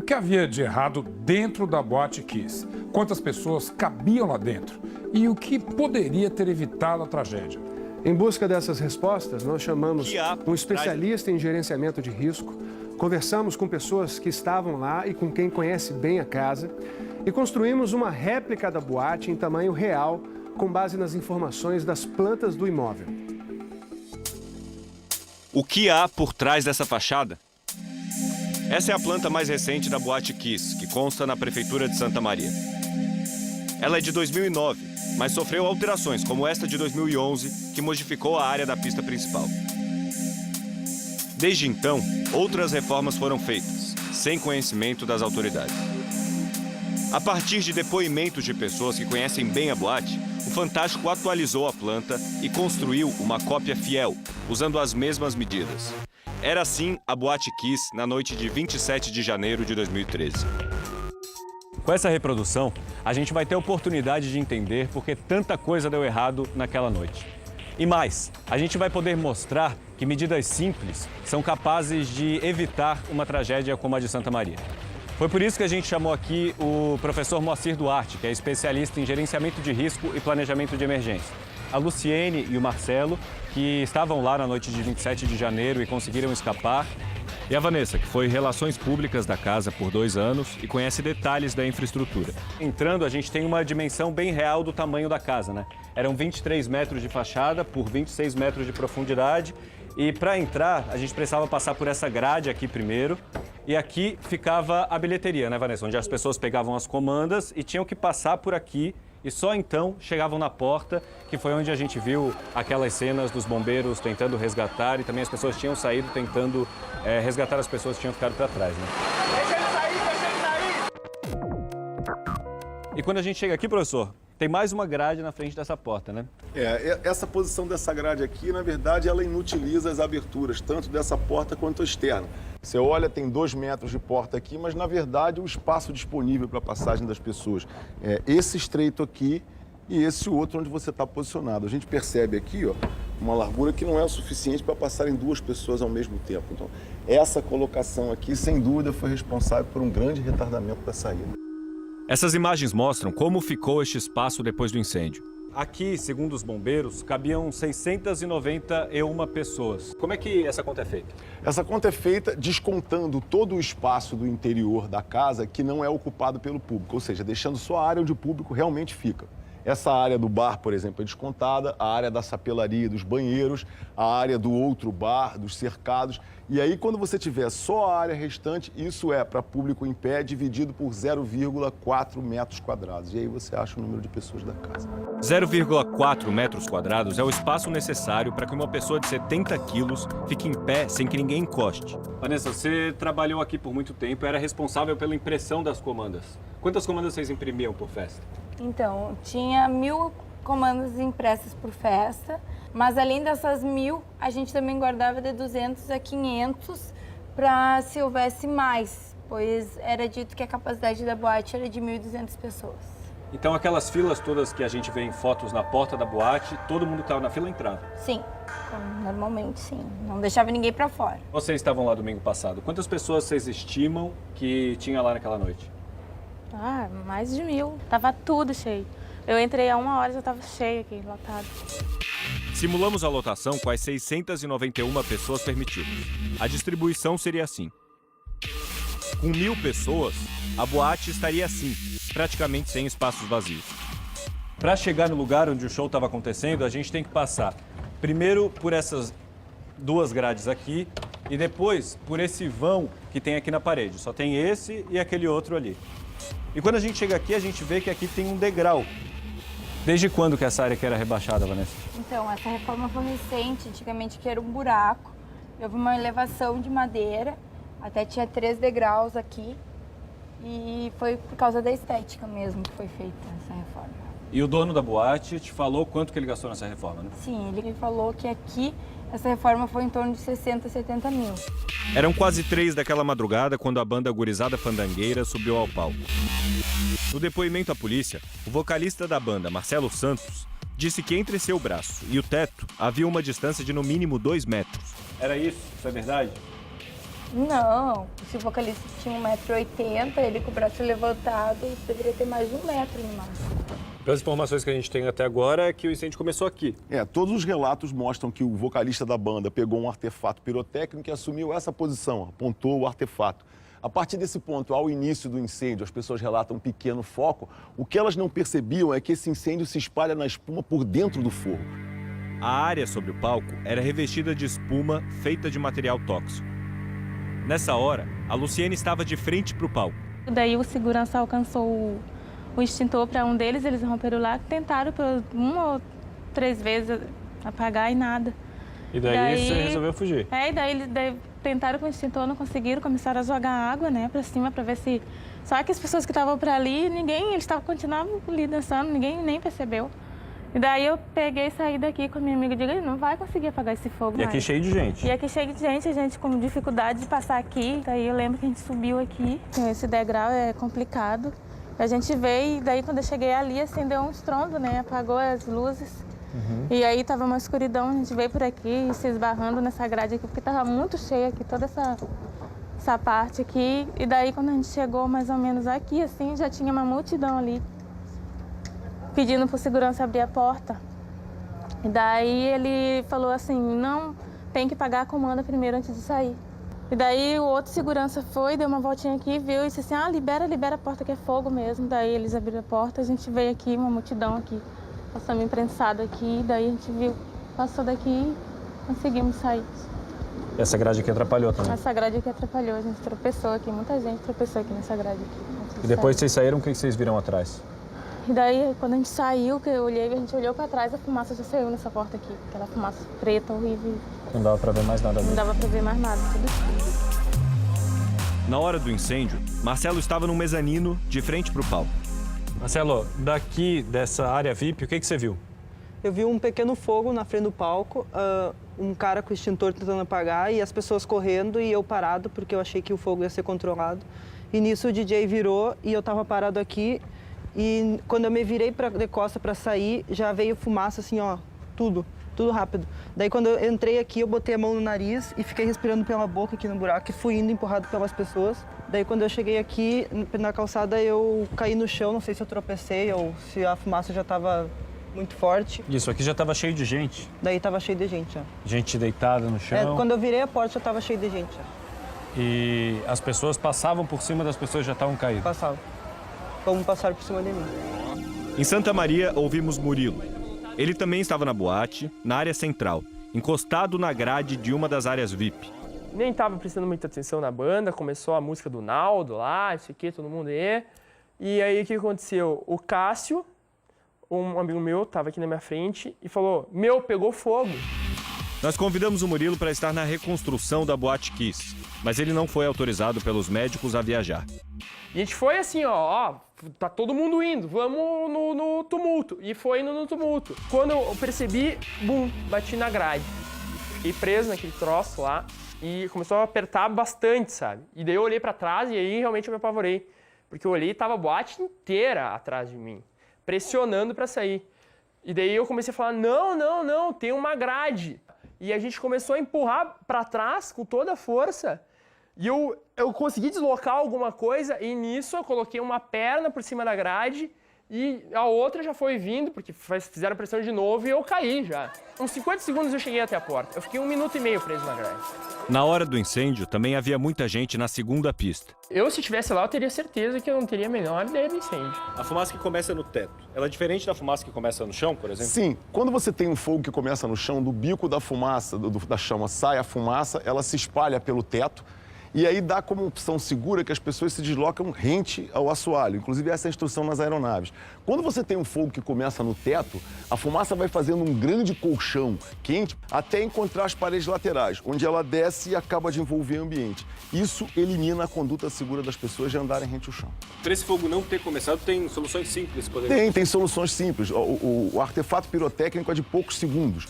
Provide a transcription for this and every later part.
que havia de errado dentro da Boate Kiss? Quantas pessoas cabiam lá dentro? E o que poderia ter evitado a tragédia? Em busca dessas respostas, nós chamamos um especialista em gerenciamento de risco, conversamos com pessoas que estavam lá e com quem conhece bem a casa e construímos uma réplica da boate em tamanho real, com base nas informações das plantas do imóvel. O que há por trás dessa fachada? Essa é a planta mais recente da Boate Kiss, que consta na Prefeitura de Santa Maria. Ela é de 2009, mas sofreu alterações, como esta de 2011, que modificou a área da pista principal. Desde então, outras reformas foram feitas, sem conhecimento das autoridades. A partir de depoimentos de pessoas que conhecem bem a boate, o Fantástico atualizou a planta e construiu uma cópia fiel, usando as mesmas medidas. Era assim a Boate Kiss na noite de 27 de janeiro de 2013. Com essa reprodução, a gente vai ter a oportunidade de entender por que tanta coisa deu errado naquela noite. E mais, a gente vai poder mostrar que medidas simples são capazes de evitar uma tragédia como a de Santa Maria. Foi por isso que a gente chamou aqui o professor Moacir Duarte, que é especialista em gerenciamento de risco e planejamento de emergência. A Luciene e o Marcelo, que estavam lá na noite de 27 de janeiro e conseguiram escapar. E a Vanessa, que foi Relações Públicas da casa por 2 anos e conhece detalhes da infraestrutura. Entrando, a gente tem uma dimensão bem real do tamanho da casa, né? Eram 23 metros de fachada por 26 metros de profundidade. E para entrar, a gente precisava passar por essa grade aqui primeiro. E aqui ficava a bilheteria, né, Vanessa? Onde as pessoas pegavam as comandas e tinham que passar por aqui. E só então chegavam na porta, que foi onde a gente viu aquelas cenas dos bombeiros tentando resgatar. E também as pessoas tinham saído tentando resgatar as pessoas que tinham ficado para trás, né? Deixa ele sair! E quando a gente chega aqui, professor, tem mais uma grade na frente dessa porta, né? Essa posição dessa grade aqui, na verdade, ela inutiliza as aberturas, tanto dessa porta quanto externa. Você olha, tem 2 metros de porta aqui, mas, na verdade, o espaço disponível para a passagem das pessoas é esse estreito aqui e esse outro onde você está posicionado. A gente percebe aqui, ó, uma largura que não é o suficiente para passarem 2 pessoas ao mesmo tempo. Então, essa colocação aqui, sem dúvida, foi responsável por um grande retardamento da saída. Essas imagens mostram como ficou este espaço depois do incêndio. Aqui, segundo os bombeiros, cabiam 691 pessoas. Como é que essa conta é feita? Essa conta é feita descontando todo o espaço do interior da casa que não é ocupado pelo público, ou seja, deixando só a área onde o público realmente fica. Essa área do bar, por exemplo, é descontada, a área da sapelaria, dos banheiros, a área do outro bar, dos cercados. E aí, quando você tiver só a área restante, isso é para público em pé, dividido por 0,4 metros quadrados. E aí você acha o número de pessoas da casa. 0,4 metros quadrados é o espaço necessário para que uma pessoa de 70 quilos fique em pé sem que ninguém encoste. Vanessa, você trabalhou aqui por muito tempo e era responsável pela impressão das comandas. Quantas comandas vocês imprimiam por festa? Então, tinha 1000 comandas impressas por festa, mas além dessas 1000, a gente também guardava de 200 a 500 para se houvesse mais, pois era dito que a capacidade da boate era de 1.200 pessoas. Então aquelas filas todas que a gente vê em fotos na porta da boate, todo mundo que estava na fila entrava? Sim, normalmente sim, não deixava ninguém para fora. Vocês estavam lá domingo passado, quantas pessoas vocês estimam que tinha lá naquela noite? Ah, mais de 1000. Tava tudo cheio. Eu entrei há 1 hora e já tava cheio aqui, lotado. Simulamos a lotação com as 691 pessoas permitidas. A distribuição seria assim. Com 1000 pessoas, a boate estaria assim, praticamente sem espaços vazios. Para chegar no lugar onde o show estava acontecendo, a gente tem que passar primeiro por essas 2 grades aqui e depois por esse vão que tem aqui na parede. Só tem esse e aquele outro ali. E quando a gente chega aqui, a gente vê que aqui tem um degrau. Desde quando que essa área aqui era rebaixada, Vanessa? Então, essa reforma foi recente, antigamente que era um buraco. Houve uma elevação de madeira, até tinha 3 degraus aqui. E foi por causa da estética mesmo que foi feita essa reforma. E o dono da boate te falou quanto que ele gastou nessa reforma, né? Sim, ele falou que aqui essa reforma foi em torno de 60, 70 mil. Eram quase 3 daquela madrugada quando a banda Gurizada Fandangueira subiu ao palco. No depoimento à polícia, o vocalista da banda, Marcelo Santos, disse que entre seu braço e o teto havia uma distância de no mínimo 2 metros. Era isso? Isso é verdade? Não, se o vocalista tinha 1,80 m, ele com o braço levantado, deveria ter mais de 1 metro no máximo. Pelas informações que a gente tem até agora, é que o incêndio começou aqui. Todos os relatos mostram que o vocalista da banda pegou um artefato pirotécnico e assumiu essa posição, apontou o artefato. A partir desse ponto, ao início do incêndio, as pessoas relatam um pequeno foco. O que elas não percebiam é que esse incêndio se espalha na espuma por dentro do fogo. A área sobre o palco era revestida de espuma feita de material tóxico. Nessa hora, a Luciene estava de frente para o palco. Daí o segurança alcançou o extintor para um deles, eles romperam lá, tentaram por 1 ou 3 vezes apagar e nada. E daí você resolveu fugir? E daí eles tentaram com o extintor, não conseguiram, começaram a jogar água, né, para cima para ver se... Só que as pessoas que estavam por ali, eles continuavam ali dançando, ninguém nem percebeu. E daí eu peguei e saí daqui com a minha amiga e digo, não vai conseguir apagar esse fogo mais. E aqui cheio de gente? E aqui cheio de gente, a gente com dificuldade de passar aqui. Daí eu lembro que a gente subiu aqui, esse degrau é complicado. A gente veio e daí quando eu cheguei ali, acendeu um estrondo, né, apagou as luzes. E aí tava uma escuridão, a gente veio por aqui, se esbarrando nessa grade aqui, porque tava muito cheia aqui, toda essa parte aqui. E daí quando a gente chegou mais ou menos aqui, assim, já tinha uma multidão ali, pedindo pro segurança abrir a porta. E daí ele falou assim, não, tem que pagar a comanda primeiro antes de sair. E daí o outro segurança foi, deu uma voltinha aqui, viu e disse assim, libera a porta que é fogo mesmo. Daí eles abriram a porta, a gente veio aqui, uma multidão aqui, passamos imprensado aqui, daí a gente viu, passou daqui e conseguimos sair. Essa grade aqui atrapalhou também? Essa grade aqui atrapalhou, a gente tropeçou aqui, muita gente tropeçou aqui nessa grade aqui. E depois que vocês saíram, o que vocês viram atrás? E daí, quando a gente saiu, que eu olhei, a gente olhou pra trás, a fumaça já saiu nessa porta aqui. Aquela fumaça preta, horrível. Não dava pra ver mais nada. Não dava pra ver mais nada, tudo escuro. Na hora do incêndio, Marcelo estava no mezanino, de frente para o palco. Marcelo, daqui dessa área VIP, o que você viu? Eu vi um pequeno fogo na frente do palco, um cara com o extintor tentando apagar e as pessoas correndo e eu parado, porque eu achei que o fogo ia ser controlado. E nisso o DJ virou e eu tava parado aqui. E quando eu me virei de costa para sair, já veio fumaça assim, ó, tudo rápido. Daí quando eu entrei aqui, eu botei a mão no nariz e fiquei respirando pela boca aqui no buraco e fui indo empurrado pelas pessoas. Daí quando eu cheguei aqui na calçada, eu caí no chão, não sei se eu tropecei ou se a fumaça já estava muito forte. Isso, aqui já estava cheio de gente? Daí estava cheio de gente, ó. Gente deitada no chão? Quando eu virei a porta, já estava cheio de gente, ó. E as pessoas passavam por cima das pessoas que já estavam caídas? Passavam. Como passaram por cima de mim. Em Santa Maria, ouvimos Murilo. Ele também estava na boate, na área central, encostado na grade de uma das áreas VIP. Nem estava prestando muita atenção na banda, começou a música do Naldo lá, isso aqui, todo mundo aí. E aí o que aconteceu? O Cássio, um amigo meu, estava aqui na minha frente e falou, pegou fogo. Nós convidamos o Murilo para estar na reconstrução da Boate Kiss, mas ele não foi autorizado pelos médicos a viajar. E a gente foi assim, tá todo mundo indo, vamos no tumulto. E foi indo no tumulto. Quando eu percebi, bum, bati na grade. Fiquei preso naquele troço lá e começou a apertar bastante, sabe? E daí eu olhei pra trás e aí realmente eu me apavorei. Porque eu olhei e tava a boate inteira atrás de mim, pressionando pra sair. E daí eu comecei a falar, não, tem uma grade. E a gente começou a empurrar pra trás com toda a força. E eu consegui deslocar alguma coisa e nisso eu coloquei uma perna por cima da grade e a outra já foi vindo, porque fizeram pressão de novo e eu caí já. Uns 50 segundos eu cheguei até a porta. Eu fiquei 1 minuto e meio preso na grade. Na hora do incêndio, também havia muita gente na segunda pista. Eu, se estivesse lá, eu teria certeza que eu não teria a menor ideia do incêndio. A fumaça que começa no teto, ela é diferente da fumaça que começa no chão, por exemplo? Sim. Quando você tem um fogo que começa no chão, do bico da fumaça, da chama, sai a fumaça, ela se espalha pelo teto. E aí dá como opção segura que as pessoas se deslocam rente ao assoalho. Inclusive, essa é a instrução nas aeronaves. Quando você tem um fogo que começa no teto, a fumaça vai fazendo um grande colchão quente até encontrar as paredes laterais, onde ela desce e acaba de envolver o ambiente. Isso elimina a conduta segura das pessoas de andarem rente ao chão. Para esse fogo não ter começado, tem soluções simples? Tem soluções simples. O artefato pirotécnico é de poucos segundos.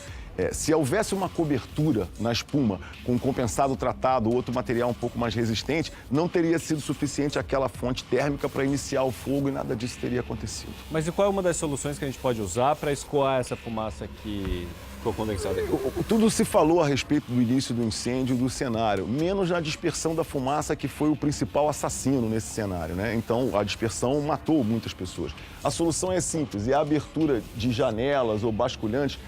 Se houvesse uma cobertura na espuma com um compensado tratado ou outro material um pouco mais resistente, não teria sido suficiente aquela fonte térmica para iniciar o fogo e nada disso teria acontecido. Mas e qual é uma das soluções que a gente pode usar para escoar essa fumaça que ficou condensada aqui? Tudo se falou a respeito do início do incêndio e do cenário, menos na dispersão da fumaça, que foi o principal assassino nesse cenário, né? Então, a dispersão matou muitas pessoas. A solução é simples, é a abertura de janelas ou basculhantes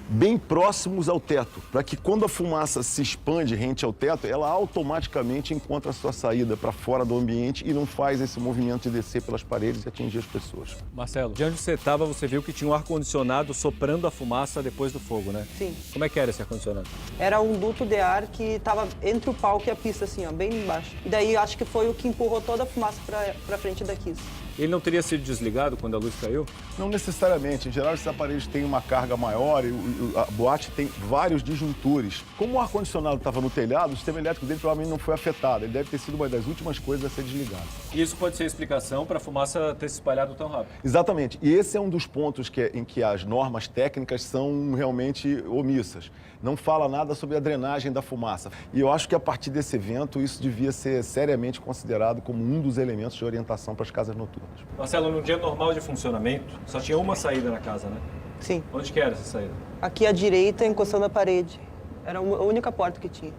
bem próximos ao teto, para que quando a fumaça se expande rente ao teto, ela automaticamente encontra a sua saída para fora do ambiente e não faz esse movimento de descer pelas paredes e atingir as pessoas. Marcelo, de onde você estava, você viu que tinha um ar-condicionado soprando a fumaça depois do fogo, né? Sim. Como é que era esse ar-condicionado? Era um duto de ar que estava entre o palco e a pista, assim, ó, bem embaixo. E daí acho que foi o que empurrou toda a fumaça para frente da Kiss. Ele não teria sido desligado quando a luz caiu? Não necessariamente. Em geral, esses aparelhos têm uma carga maior e a boate tem vários disjuntores. Como o ar-condicionado estava no telhado, o sistema elétrico dele provavelmente não foi afetado. Ele deve ter sido uma das últimas coisas a ser desligado. E isso pode ser a explicação para a fumaça ter se espalhado tão rápido? Exatamente. E esse é um dos pontos em que as normas técnicas são realmente omissas. Não fala nada sobre a drenagem da fumaça. E eu acho que a partir desse evento, isso devia ser seriamente considerado como um dos elementos de orientação para as casas noturnas. Marcelo, num dia normal de funcionamento, só tinha uma saída na casa, né? Sim. Onde que era essa saída? Aqui à direita, encostando a parede. Era a única porta que tinha.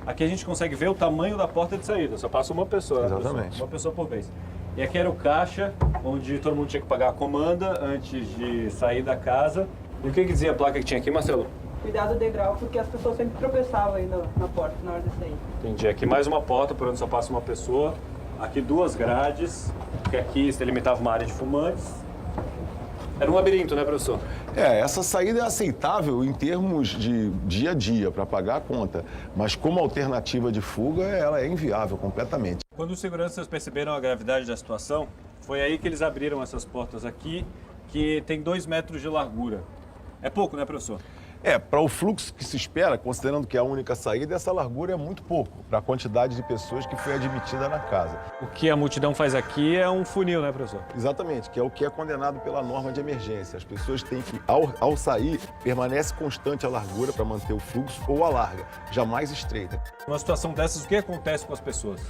Aqui a gente consegue ver o tamanho da porta de saída, só passa uma pessoa. Exatamente. Uma pessoa por vez. E aqui era o caixa, onde todo mundo tinha que pagar a comanda antes de sair da casa. E o que dizia a placa que tinha aqui, Marcelo? Cuidado do degrau, porque as pessoas sempre tropeçavam aí na porta na hora de sair. Entendi. Aqui mais uma porta, por onde só passa uma pessoa. Aqui duas grades, porque aqui se delimitava uma área de fumantes. Era um labirinto, né, professor? Essa saída é aceitável em termos de dia a dia, para pagar a conta. Mas como alternativa de fuga, ela é inviável completamente. Quando os seguranças perceberam a gravidade da situação, foi aí que eles abriram essas portas aqui, que tem 2 metros de largura. É pouco, né, professor? Para o fluxo que se espera, considerando que é a única saída, essa largura é muito pouco para a quantidade de pessoas que foi admitida na casa. O que a multidão faz aqui é um funil, né, professor? Exatamente, que é o que é condenado pela norma de emergência. As pessoas têm que, ao sair, permanece constante a largura para manter o fluxo ou alarga, jamais estreita. Numa situação dessas, o que acontece com as pessoas?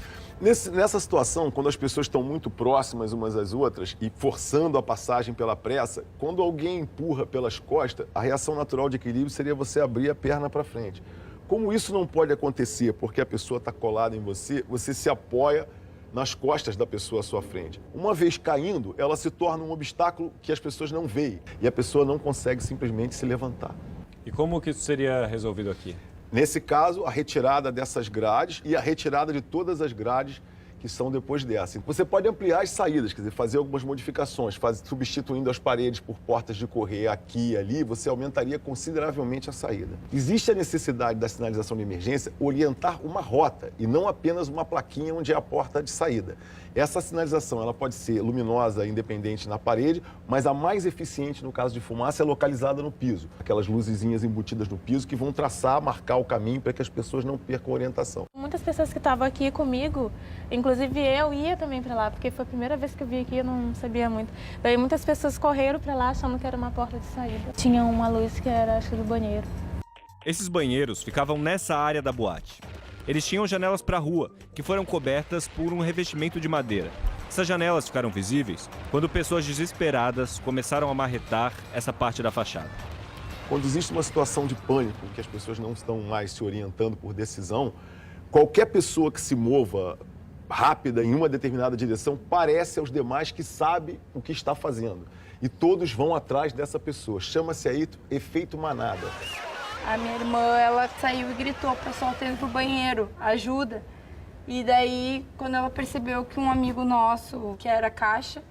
Nessa situação, quando as pessoas estão muito próximas umas às outras e forçando a passagem pela pressa, quando alguém empurra pelas costas, a reação natural de equilíbrio seria você abrir a perna para frente. Como isso não pode acontecer porque a pessoa está colada em você, você se apoia nas costas da pessoa à sua frente. Uma vez caindo, ela se torna um obstáculo que as pessoas não veem e a pessoa não consegue simplesmente se levantar. E como que isso seria resolvido aqui? Nesse caso, a retirada dessas grades e a retirada de todas as grades que são depois dessa. Você pode ampliar as saídas, quer dizer, fazer algumas modificações, substituindo as paredes por portas de correr aqui e ali, você aumentaria consideravelmente a saída. Existe a necessidade da sinalização de emergência orientar uma rota e não apenas uma plaquinha onde é a porta de saída. Essa sinalização ela pode ser luminosa, independente na parede, mas a mais eficiente no caso de fumaça é localizada no piso. Aquelas luzezinhas embutidas no piso que vão traçar, marcar o caminho para que as pessoas não percam a orientação. Muitas pessoas que estavam aqui comigo, inclusive eu ia também para lá, porque foi a primeira vez que eu vim aqui, eu não sabia muito. Daí muitas pessoas correram para lá achando que era uma porta de saída. Tinha uma luz que era, acho que do banheiro. Esses banheiros ficavam nessa área da boate. Eles tinham janelas para a rua, que foram cobertas por um revestimento de madeira. Essas janelas ficaram visíveis quando pessoas desesperadas começaram a marretar essa parte da fachada. Quando existe uma situação de pânico, que as pessoas não estão mais se orientando por decisão, qualquer pessoa que se mova rápida em uma determinada direção parece aos demais que sabe o que está fazendo. E todos vão atrás dessa pessoa. Chama-se aí efeito manada. A minha irmã, ela saiu e gritou, o pessoal tendo pro banheiro, ajuda. E daí, quando ela percebeu que um amigo nosso, que era caixa,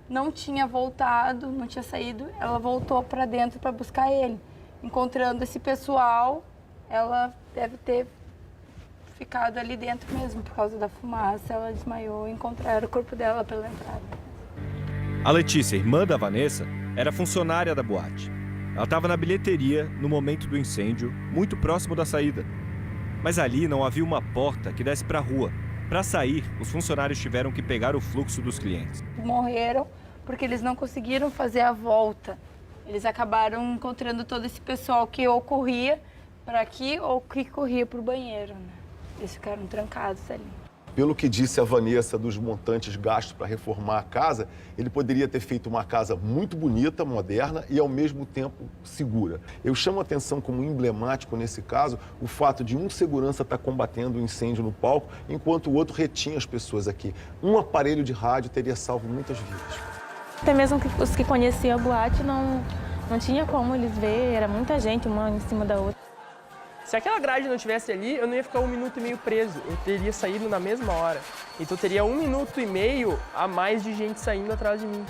não tinha voltado, não tinha saído, ela voltou para dentro para buscar ele. Encontrando esse pessoal, ela deve ter ficado ali dentro mesmo, por causa da fumaça. Ela desmaiou e encontraram o corpo dela pela entrada. A Letícia, irmã da Vanessa, era funcionária da boate. Ela estava na bilheteria no momento do incêndio, muito próximo da saída. Mas ali não havia uma porta que desse para a rua. Para sair, os funcionários tiveram que pegar o fluxo dos clientes. Morreram porque eles não conseguiram fazer a volta Eles acabaram encontrando todo esse pessoal que ou corria para aqui ou que corria para o banheiro, né? Eles ficaram trancados ali. Pelo que disse a Vanessa dos montantes gastos para reformar a casa, ele poderia ter feito uma casa muito bonita, moderna e, ao mesmo tempo, segura. Eu chamo a atenção como emblemático, nesse caso, o fato de um segurança estar combatendo o incêndio no palco, enquanto o outro retinha as pessoas aqui. Um aparelho de rádio teria salvo muitas vidas. Até mesmo os que conheciam a boate não tinha como eles ver, era muita gente, uma em cima da outra. Se aquela grade não estivesse ali, eu não ia ficar 1 minuto e meio preso. Eu teria saído na mesma hora. Então teria 1 minuto e meio a mais de gente saindo atrás de mim.